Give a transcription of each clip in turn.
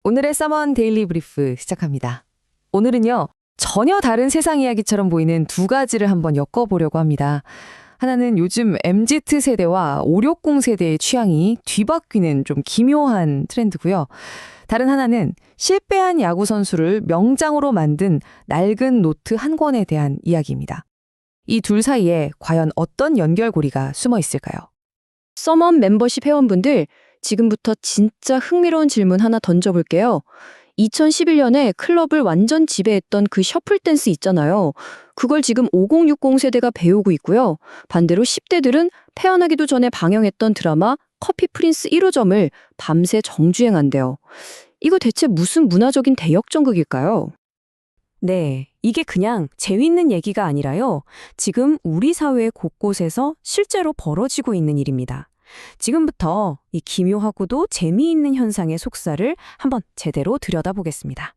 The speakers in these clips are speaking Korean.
오늘의 서먼 데일리 브리프 시작합니다. 오늘은요, 전혀 다른 세상 이야기처럼 보이는 두 가지를 한번 엮어보려고 합니다. 하나는 요즘 MZ세대와 560 세대의 취향이 뒤바뀌는 좀 기묘한 트렌드고요. 다른 하나는 실패한 야구 선수를 명장으로 만든 낡은 노트 한 권에 대한 이야기입니다. 이 둘 사이에 과연 어떤 연결고리가 숨어 있을까요? 서먼 멤버십 회원분들, 지금부터 진짜 흥미로운 질문 하나 던져볼게요. 2011년에 클럽을 완전 지배했던 그 셔플 댄스 있잖아요. 그걸 지금 5060 세대가 배우고 있고요. 반대로 10대들은 태어나기도 전에 방영했던 드라마 커피 프린스 1호점을 밤새 정주행한대요. 이거 대체 무슨 문화적인 대역전극일까요? 네, 이게 그냥 재밌는 얘기가 아니라요. 지금 우리 사회 곳곳에서 실제로 벌어지고 있는 일입니다. 지금부터 이 기묘하고도 재미있는 현상의 속살을 한번 제대로 들여다보겠습니다.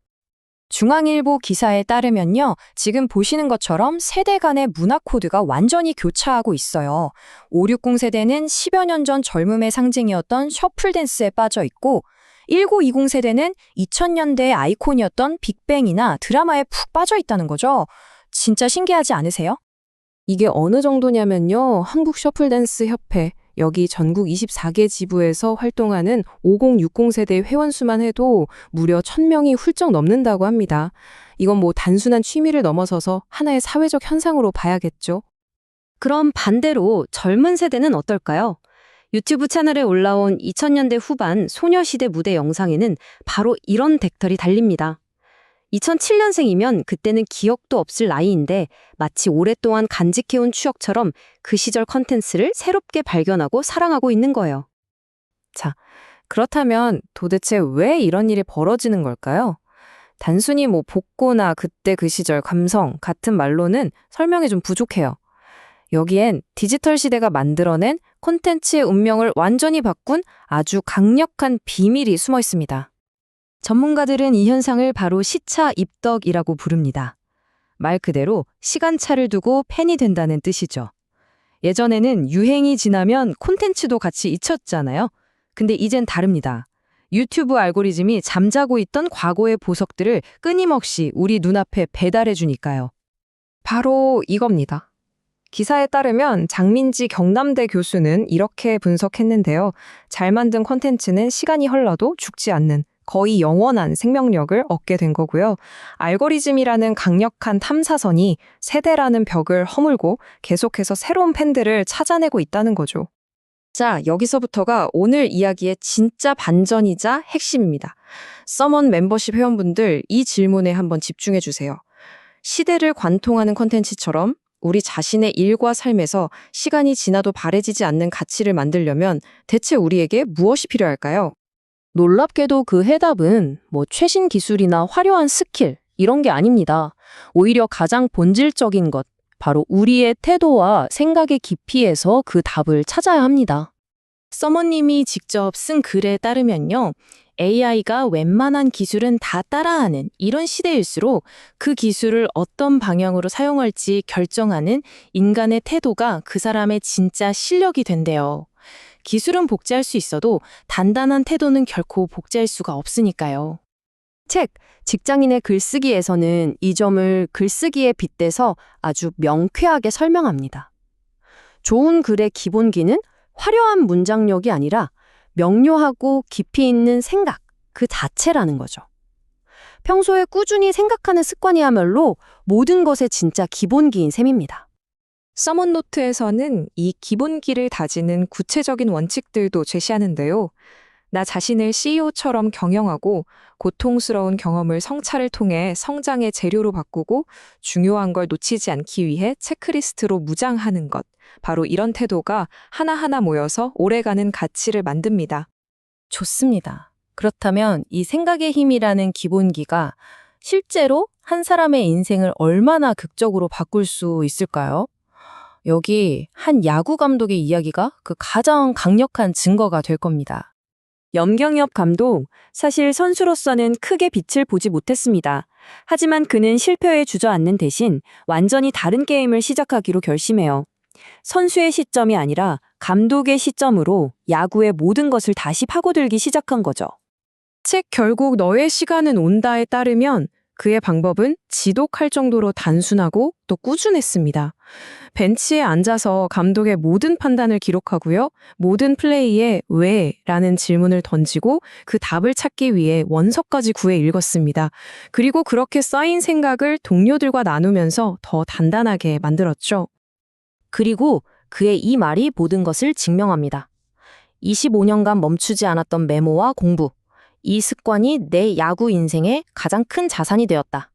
중앙일보 기사에 따르면요. 지금 보시는 것처럼 세대 간의 문화 코드가 완전히 교차하고 있어요. 560 세대는 10여 년 전 젊음의 상징이었던 셔플 댄스에 빠져 있고 1920 세대는 2000년대의 아이콘이었던 빅뱅이나 드라마에 푹 빠져 있다는 거죠. 진짜 신기하지 않으세요? 이게 어느 정도냐면요. 한국 셔플 댄스 협회 여기 전국 24개 지부에서 활동하는 5060 세대 회원 수만 해도 무려 1000명이 훌쩍 넘는다고 합니다. 이건 뭐 단순한 취미를 넘어서서 하나의 사회적 현상으로 봐야겠죠. 그럼 반대로 젊은 세대는 어떨까요? 유튜브 채널에 올라온 2000년대 후반 소녀시대 무대 영상에는 바로 이런 덱털이 달립니다. 2007년생이면 그때는 기억도 없을 나이인데 마치 오랫동안 간직해온 추억처럼 그 시절 컨텐츠를 새롭게 발견하고 사랑하고 있는 거예요. 자, 그렇다면 도대체 왜 이런 일이 벌어지는 걸까요? 단순히 뭐 복고나 그때 그 시절 감성 같은 말로는 설명이 좀 부족해요. 여기엔 디지털 시대가 만들어낸 콘텐츠의 운명을 완전히 바꾼 아주 강력한 비밀이 숨어 있습니다. 전문가들은 이 현상을 바로 시차 입덕이라고 부릅니다. 말 그대로 시간차를 두고 팬이 된다는 뜻이죠. 예전에는 유행이 지나면 콘텐츠도 같이 잊혔잖아요. 근데 이젠 다릅니다. 유튜브 알고리즘이 잠자고 있던 과거의 보석들을 끊임없이 우리 눈앞에 배달해 주니까요. 바로 이겁니다. 기사에 따르면 장민지 경남대 교수는 이렇게 분석했는데요. 잘 만든 콘텐츠는 시간이 흘러도 죽지 않는 거의 영원한 생명력을 얻게 된 거고요. 알고리즘이라는 강력한 탐사선이 세대라는 벽을 허물고 계속해서 새로운 팬들을 찾아내고 있다는 거죠. 자, 여기서부터가 오늘 이야기의 진짜 반전이자 핵심입니다. 서먼 멤버십 회원분들 이 질문에 한번 집중해 주세요. 시대를 관통하는 콘텐츠처럼 우리 자신의 일과 삶에서 시간이 지나도 바래지지 않는 가치를 만들려면 대체 우리에게 무엇이 필요할까요? 놀랍게도 그 해답은 뭐 최신 기술이나 화려한 스킬 이런 게 아닙니다. 오히려 가장 본질적인 것, 바로 우리의 태도와 생각의 깊이에서 그 답을 찾아야 합니다. 서머님이 직접 쓴 글에 따르면요. AI가 웬만한 기술은 다 따라하는 이런 시대일수록 그 기술을 어떤 방향으로 사용할지 결정하는 인간의 태도가 그 사람의 진짜 실력이 된대요. 기술은 복제할 수 있어도 단단한 태도는 결코 복제할 수가 없으니까요. 책, 직장인의 글쓰기에서는 이 점을 글쓰기에 빗대서 아주 명쾌하게 설명합니다. 좋은 글의 기본기는 화려한 문장력이 아니라 명료하고 깊이 있는 생각, 그 자체라는 거죠. 평소에 꾸준히 생각하는 습관이야말로 모든 것의 진짜 기본기인 셈입니다. 서먼노트에서는 이 기본기를 다지는 구체적인 원칙들도 제시하는데요. 나 자신을 CEO처럼 경영하고 고통스러운 경험을 성찰을 통해 성장의 재료로 바꾸고 중요한 걸 놓치지 않기 위해 체크리스트로 무장하는 것. 바로 이런 태도가 하나하나 모여서 오래가는 가치를 만듭니다. 좋습니다. 그렇다면 이 생각의 힘이라는 기본기가 실제로 한 사람의 인생을 얼마나 극적으로 바꿀 수 있을까요? 여기 한 야구 감독의 이야기가 그 가장 강력한 증거가 될 겁니다. 염경엽 감독, 사실 선수로서는 크게 빛을 보지 못했습니다. 하지만 그는 실패에 주저앉는 대신 완전히 다른 게임을 시작하기로 결심해요. 선수의 시점이 아니라 감독의 시점으로 야구의 모든 것을 다시 파고들기 시작한 거죠. 책 결국 너의 시간은 온다에 따르면 그의 방법은 지독할 정도로 단순하고 또 꾸준했습니다. 벤치에 앉아서 감독의 모든 판단을 기록하고요. 모든 플레이에 왜? 라는 질문을 던지고 그 답을 찾기 위해 원서까지 구해 읽었습니다. 그리고 그렇게 쌓인 생각을 동료들과 나누면서 더 단단하게 만들었죠. 그리고 그의 이 말이 모든 것을 증명합니다. 25년간 멈추지 않았던 메모와 공부. 이 습관이 내 야구 인생의 가장 큰 자산이 되었다.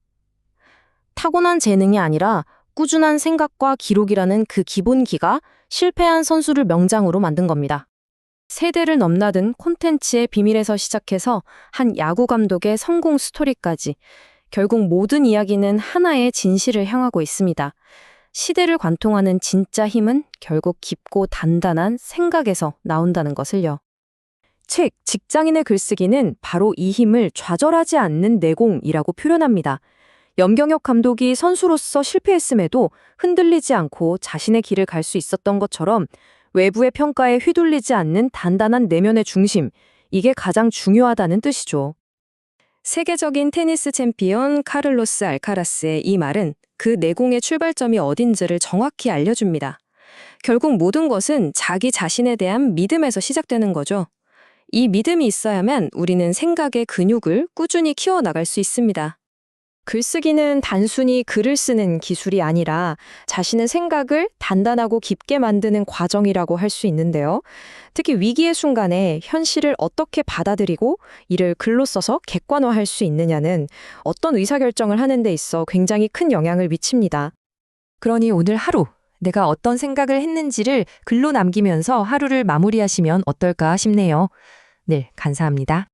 타고난 재능이 아니라 꾸준한 생각과 기록이라는 그 기본기가 실패한 선수를 명장으로 만든 겁니다. 세대를 넘나든 콘텐츠의 비밀에서 시작해서 한 야구 감독의 성공 스토리까지 결국 모든 이야기는 하나의 진실을 향하고 있습니다. 시대를 관통하는 진짜 힘은 결국 깊고 단단한 생각에서 나온다는 것을요. 책 직장인의 글쓰기는 바로 이 힘을 좌절하지 않는 내공이라고 표현합니다. 염경엽 감독이 선수로서 실패했음에도 흔들리지 않고 자신의 길을 갈 수 있었던 것처럼 외부의 평가에 휘둘리지 않는 단단한 내면의 중심, 이게 가장 중요하다는 뜻이죠. 세계적인 테니스 챔피언 카를로스 알카라스의 이 말은 그 내공의 출발점이 어딘지를 정확히 알려줍니다. 결국 모든 것은 자기 자신에 대한 믿음에서 시작되는 거죠. 이 믿음이 있어야만 우리는 생각의 근육을 꾸준히 키워나갈 수 있습니다. 글쓰기는 단순히 글을 쓰는 기술이 아니라 자신의 생각을 단단하고 깊게 만드는 과정이라고 할 수 있는데요. 특히 위기의 순간에 현실을 어떻게 받아들이고 이를 글로 써서 객관화할 수 있느냐는 어떤 의사결정을 하는 데 있어 굉장히 큰 영향을 미칩니다. 그러니 오늘 하루 내가 어떤 생각을 했는지를 글로 남기면서 하루를 마무리하시면 어떨까 싶네요. 네, 감사합니다.